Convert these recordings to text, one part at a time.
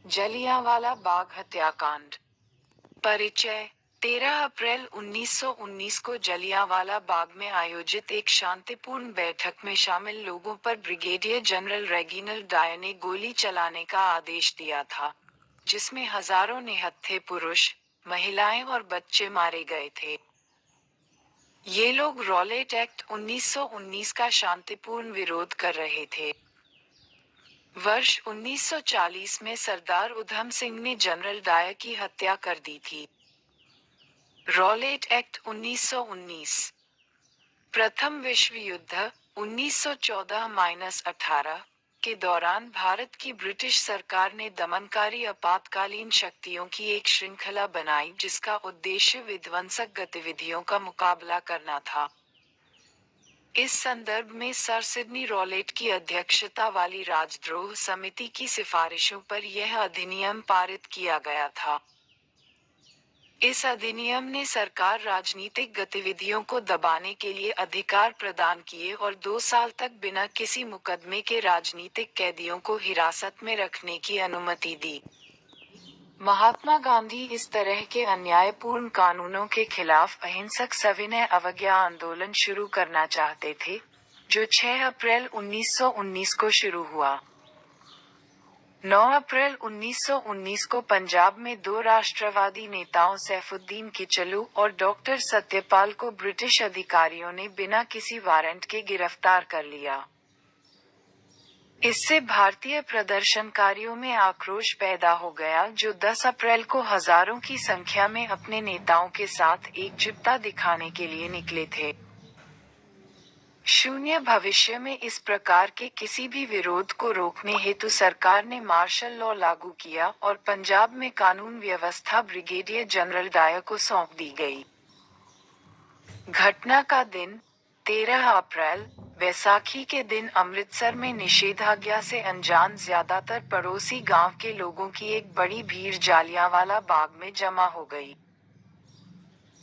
जलियांवाला बाग हत्याकांड। परिचय। 13 अप्रैल 1919 को जलियांवाला बाग में आयोजित एक शांतिपूर्ण बैठक में शामिल लोगों पर ब्रिगेडियर जनरल रेगिनल्ड डायर ने गोली चलाने का आदेश दिया था, जिसमें हजारों निहत्थे पुरुष, महिलाएं और बच्चे मारे गए थे। ये लोग रॉलेट एक्ट 1919 का शांतिपूर्ण विरोध कर रहे थे। वर्ष 1940 में सरदार उधम सिंह ने जनरल डायर की हत्या कर दी थी। Rowlatt act 1919। प्रथम विश्व युद्ध 1914-18 के दौरान भारत की ब्रिटिश सरकार ने दमनकारी आपातकालीन शक्तियों की एक श्रृंखला बनाई जिसका उद्देश्य विध्वंसक गतिविधियों का मुकाबला करना था। इस संदर्भ में सर सिडनी रॉलेट की अध्यक्षता वाली राजद्रोह समिति की सिफारिशों पर यह अधिनियम पारित किया गया था। इस अधिनियम ने सरकार राजनीतिक गतिविधियों को दबाने के लिए अधिकार प्रदान किए और 2 साल तक बिना किसी मुकदमे के राजनीतिक कैदियों को हिरासत में रखने की अनुमति दी। महात्मा गांधी इस तरह के अन्यायपूर्ण कानूनों के खिलाफ अहिंसक सविनय अवज्ञा आंदोलन शुरू करना चाहते थे, जो 6 अप्रैल 1919 को शुरू हुआ। 9 अप्रैल 1919 को पंजाब में 2 राष्ट्रवादी नेताओं सैफुद्दीन किचलू और डॉक्टर सत्यपाल को ब्रिटिश अधिकारियों ने बिना किसी वारंट के गिरफ्तार कर लिया। इससे भारतीय प्रदर्शनकारियों में आक्रोश पैदा हो गया, जो 10 अप्रैल को हजारों की संख्या में अपने नेताओं के साथ एकजुटता दिखाने के लिए निकले थे। शून्य भविष्य में इस प्रकार के किसी भी विरोध को रोकने हेतु सरकार ने मार्शल लॉ लागू किया और पंजाब में कानून व्यवस्था ब्रिगेडियर जनरल डायर को सौंप दी गई। घटना का दिन 13 अप्रैल, बैसाखी के दिन अमृतसर में निषेधाज्ञा से अनजान ज्यादातर पड़ोसी गांव के लोगों की एक बड़ी भीड़ जलियांवाला बाग में जमा हो गई।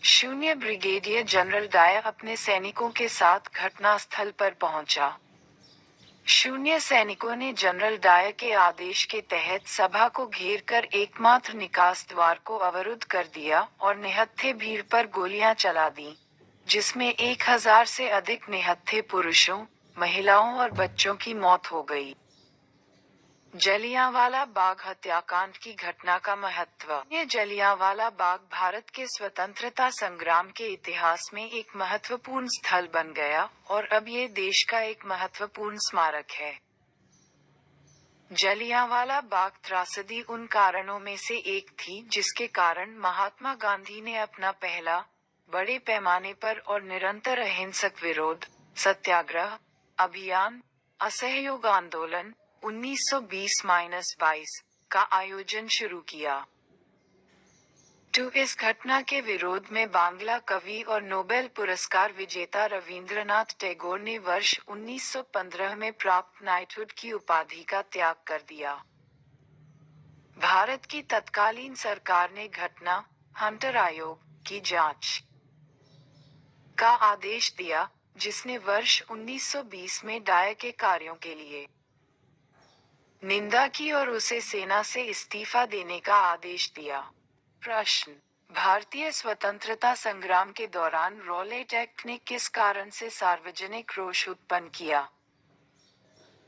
शून्य ब्रिगेडियर जनरल डायर अपने सैनिकों के साथ घटनास्थल पर पहुंचा। शून्य सैनिकों ने जनरल डायर के आदेश के तहत सभा को घेरकर एकमात्र निकास द्वार को अवरुद्ध कर दिया और निहत्थे भीड़ पर गोलियां चला दी, जिसमें 1000 से अधिक निहत्थे पुरुषों, महिलाओं और बच्चों की मौत हो गई। जलियांवाला बाग हत्याकांड की घटना का महत्व। यह जलियांवाला बाग भारत के स्वतंत्रता संग्राम के इतिहास में एक महत्वपूर्ण स्थल बन गया और अब ये देश का एक महत्वपूर्ण स्मारक है। जलियांवाला बाग त्रासदी उन कारणों में से एक थी जिसके कारण महात्मा गांधी ने अपना पहला, बड़े पैमाने पर और निरंतर अहिंसक विरोध, सत्याग्रह अभियान, असहयोग आंदोलन 1920-22 का आयोजन शुरू किया। इस घटना के विरोध में बांग्ला कवि और नोबेल पुरस्कार विजेता रवींद्रनाथ टैगोर ने वर्ष 1915 में प्राप्त नाइटहुड की उपाधि का त्याग कर दिया। भारत की तत्कालीन सरकार ने घटना, हंटर आयोग की जांच का आदेश दिया, जिसने वर्ष 1920 में डायर के कार्यों के लिए निंदा की और उसे सेना से इस्तीफा देने का आदेश दिया। प्रश्न: भारतीय स्वतंत्रता संग्राम के दौरान रॉलेट एक्ट ने किस कारण से सार्वजनिक रोष उत्पन्न किया?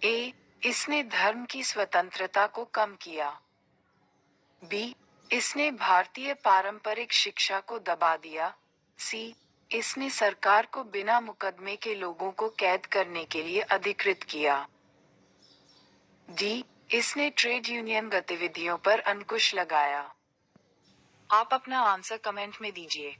ए. इसने धर्म की स्वतंत्रता को कम किया। बी. इसने भारतीय पारंपरिक शिक्षा को दबा दिया। सी. इसने सरकार को बिना मुकदमे के लोगों को कैद करने के लिए अधिकृत किया। डी. इसने ट्रेड यूनियन गतिविधियों पर अंकुश लगाया। आप अपना आंसर कमेंट में दीजिए।